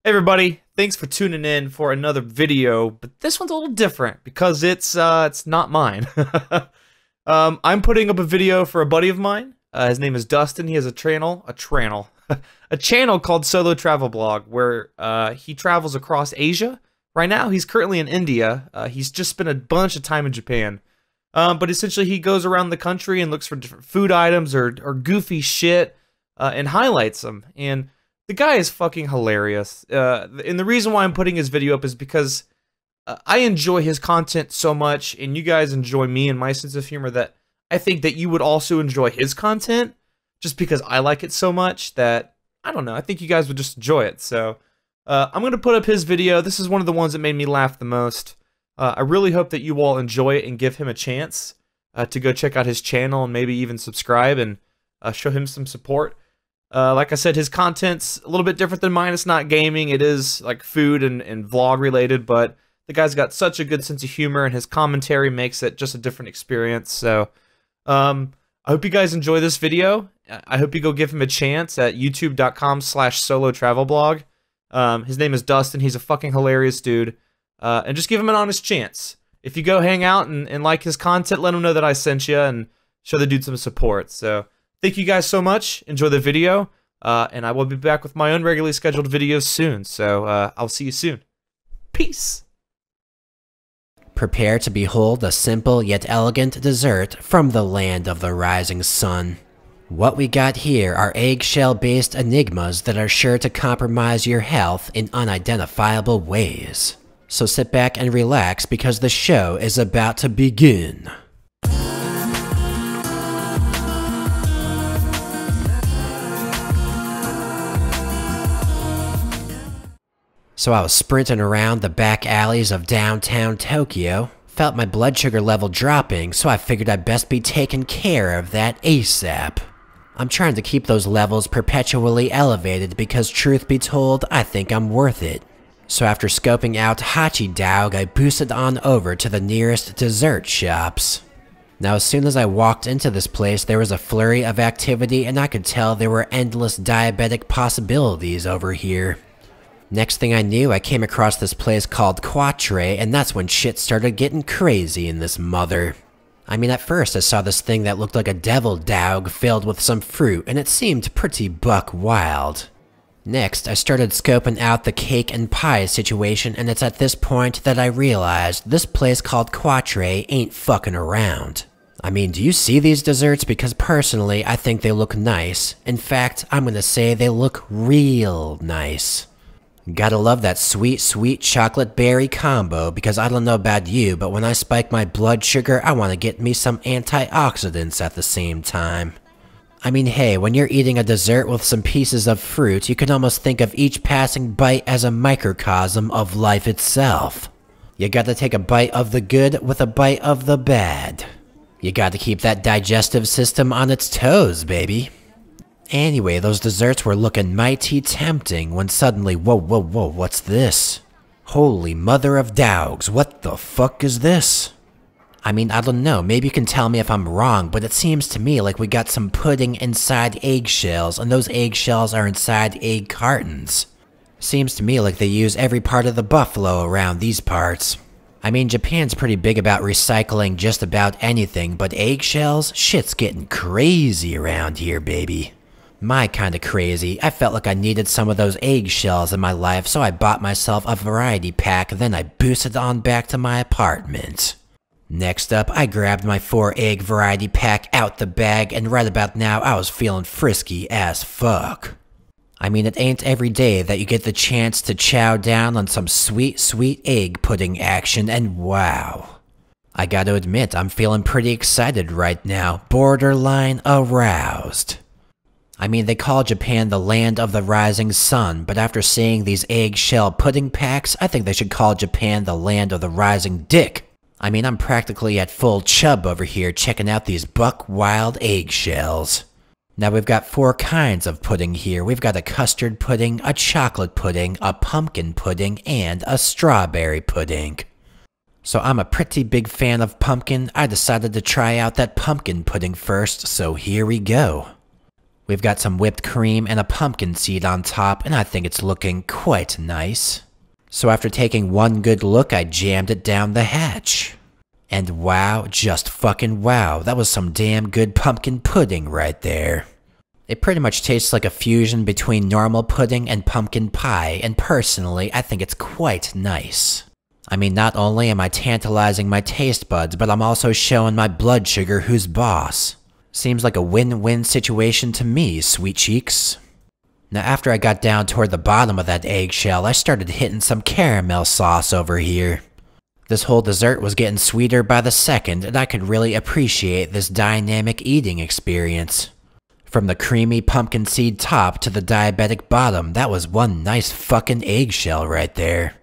Hey everybody, thanks for tuning in for another video, but this one's a little different because it's not mine. I'm putting up a video for a buddy of mine. His name is Dustin. He has a channel called SoloTravelBlog where he travels across Asia. Right now, he's currently in India. He's just spent a bunch of time in Japan. But essentially, he goes around the country and looks for different food items or goofy shit and highlights them. And the guy is fucking hilarious. And the reason why I'm putting his video up is because I enjoy his content so much, and you guys enjoy me and my sense of humor, that I think that you would also enjoy his content just because I like it so much that, I don't know, I think you guys would just enjoy it. So I'm going to put up his video. This is one of the ones that made me laugh the most. I really hope that you all enjoy it and give him a chance to go check out his channel and maybe even subscribe and show him some support. Like I said, his content's a little bit different than mine. It's not gaming. It is like food and vlog related, but the guy's got such a good sense of humor, and his commentary makes it just a different experience. So I hope you guys enjoy this video. I hope you go give him a chance at youtube.com/SoloTravelBlog. His name is Dustin. He's a fucking hilarious dude. And just give him an honest chance. If you go hang out and like his content, let him know that I sent you and show the dude some support. So thank you guys so much. Enjoy the video. And I will be back with my own regularly scheduled videos soon. So I'll see you soon. Peace. Prepare to behold a simple yet elegant dessert from the land of the rising sun. What we got here are eggshell-based enigmas that are sure to compromise your health in unidentifiable ways. So sit back and relax because the show is about to begin. So I was sprinting around the back alleys of downtown Tokyo, felt my blood sugar level dropping, so I figured I'd best be taking care of that ASAP. I'm trying to keep those levels perpetually elevated because, truth be told, I think I'm worth it. So after scoping out Hachi Dog, I boosted on over to the nearest dessert shops. Now as soon as I walked into this place, there was a flurry of activity, and I could tell there were endless diabetic possibilities over here. Next thing I knew, I came across this place called Quatre, and that's when shit started getting crazy in this mother. I mean, at first I saw this thing that looked like a devil dog filled with some fruit, and it seemed pretty buck wild. Next, I started scoping out the cake and pie situation, and it's at this point that I realized this place called Quatre ain't fucking around. I mean, do you see these desserts? Because personally, I think they look nice. In fact, I'm gonna say they look real nice. Gotta love that sweet, sweet chocolate berry combo, because I don't know about you, but when I spike my blood sugar, I want to get me some antioxidants at the same time. I mean, hey, when you're eating a dessert with some pieces of fruit, you can almost think of each passing bite as a microcosm of life itself. You gotta take a bite of the good with a bite of the bad. You gotta keep that digestive system on its toes, baby. Anyway, those desserts were looking mighty tempting when suddenly, whoa, what's this? Holy mother of dogs, what the fuck is this? I mean, I don't know, maybe you can tell me if I'm wrong, but it seems to me like we got some pudding inside eggshells, and those eggshells are inside egg cartons. Seems to me like they use every part of the buffalo around these parts. I mean, Japan's pretty big about recycling just about anything, but eggshells? Shit's getting crazy around here, baby. My kinda crazy. I felt like I needed some of those eggshells in my life, so I bought myself a variety pack, then I boosted on back to my apartment. Next up, I grabbed my 4-egg variety pack out the bag, and right about now I was feeling frisky as fuck. I mean, it ain't every day that you get the chance to chow down on some sweet, sweet egg pudding action, and wow. I gotta admit, I'm feeling pretty excited right now, borderline aroused. I mean, they call Japan the land of the rising sun, but after seeing these eggshell pudding packs, I think they should call Japan the land of the rising dick. I mean, I'm practically at full chub over here checking out these buck wild eggshells. Now we've got 4 kinds of pudding here. We've got a custard pudding, a chocolate pudding, a pumpkin pudding, and a strawberry pudding. So I'm a pretty big fan of pumpkin. I decided to try out that pumpkin pudding first, so here we go. We've got some whipped cream and a pumpkin seed on top, and I think it's looking quite nice. So after taking one good look, I jammed it down the hatch. And wow, just fucking wow, that was some damn good pumpkin pudding right there. It pretty much tastes like a fusion between normal pudding and pumpkin pie, and personally, I think it's quite nice. I mean, not only am I tantalizing my taste buds, but I'm also showing my blood sugar who's boss. Seems like a win-win situation to me, sweet cheeks. Now after I got down toward the bottom of that eggshell, I started hitting some caramel sauce over here. This whole dessert was getting sweeter by the second, and I could really appreciate this dynamic eating experience. From the creamy pumpkin seed top to the diabetic bottom, that was one nice fucking eggshell right there.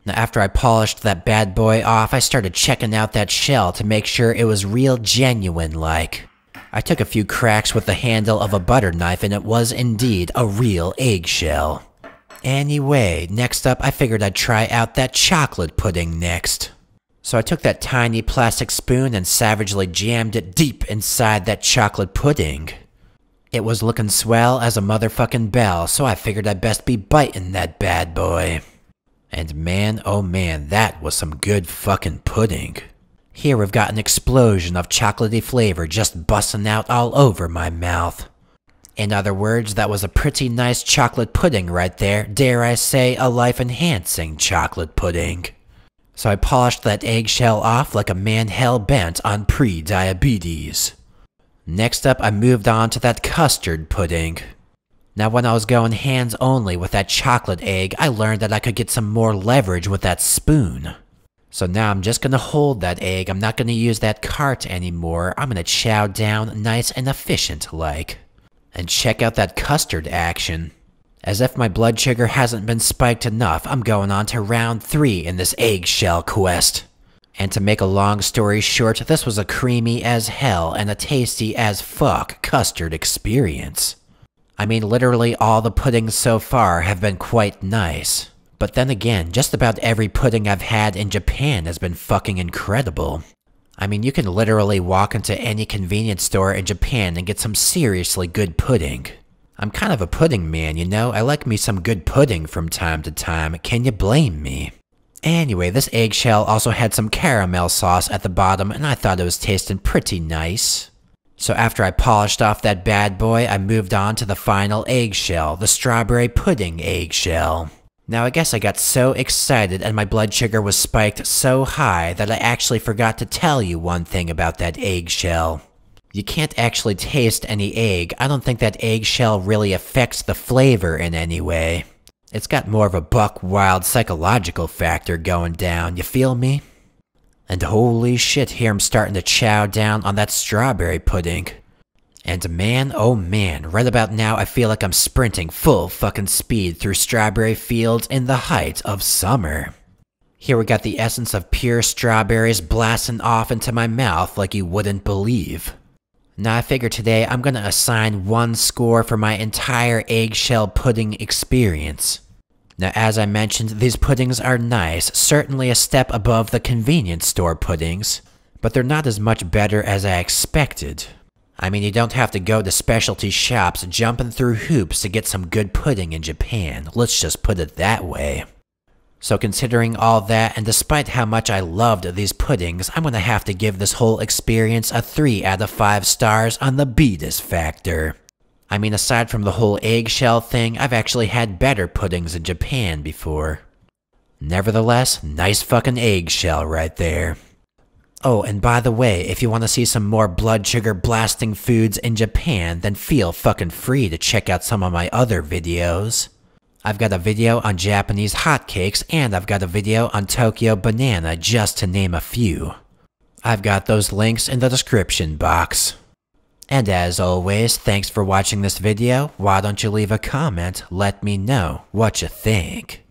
Now after I polished that bad boy off, I started checking out that shell to make sure it was real genuine like. I took a few cracks with the handle of a butter knife and it was indeed a real eggshell. Anyway, next up I figured I'd try out that chocolate pudding next. So I took that tiny plastic spoon and savagely jammed it deep inside that chocolate pudding. It was looking swell as a motherfucking bell, so I figured I'd best be biting that bad boy. And man, oh man, that was some good fucking pudding. Here we've got an explosion of chocolatey flavor just busting out all over my mouth. In other words, that was a pretty nice chocolate pudding right there, dare I say a life-enhancing chocolate pudding. So I polished that eggshell off like a man hell-bent on pre-diabetes. Next up, I moved on to that custard pudding. Now when I was going hands only with that chocolate egg, I learned that I could get some more leverage with that spoon. So now I'm just gonna hold that egg, I'm not gonna use that cart anymore, I'm gonna chow down nice and efficient like. And check out that custard action. As if my blood sugar hasn't been spiked enough, I'm going on to round 3 in this eggshell quest. And to make a long story short, this was a creamy as hell and a tasty as fuck custard experience. I mean, literally all the puddings so far have been quite nice. But then again, just about every pudding I've had in Japan has been fucking incredible. I mean, you can literally walk into any convenience store in Japan and get some seriously good pudding. I'm kind of a pudding man, you know? I like me some good pudding from time to time, can you blame me? Anyway, this eggshell also had some caramel sauce at the bottom and I thought it was tasting pretty nice. So after I polished off that bad boy, I moved on to the final eggshell, the strawberry pudding eggshell. Now I guess I got so excited and my blood sugar was spiked so high that I actually forgot to tell you one thing about that eggshell. You can't actually taste any egg. I don't think that eggshell really affects the flavor in any way. It's got more of a buck wild psychological factor going down, you feel me? And holy shit, here I'm starting to chow down on that strawberry pudding. And man, oh man, right about now I feel like I'm sprinting full fucking speed through strawberry fields in the height of summer. Here we got the essence of pure strawberries blasting off into my mouth like you wouldn't believe. Now I figure today I'm gonna assign 1 score for my entire eggshell pudding experience. Now as I mentioned, these puddings are nice, certainly a step above the convenience store puddings, but they're not as much better as I expected. I mean, you don't have to go to specialty shops jumping through hoops to get some good pudding in Japan, let's just put it that way. So considering all that, and despite how much I loved these puddings, I'm gonna have to give this whole experience a 3 out of 5 stars on the Beatus factor. I mean, aside from the whole eggshell thing, I've actually had better puddings in Japan before. Nevertheless, nice fucking eggshell right there. Oh, and by the way, if you want to see some more blood sugar blasting foods in Japan, then feel fucking free to check out some of my other videos. I've got a video on Japanese hotcakes, and I've got a video on Tokyo banana, just to name a few. I've got those links in the description box. And as always, thanks for watching this video. Why don't you leave a comment, let me know what you think.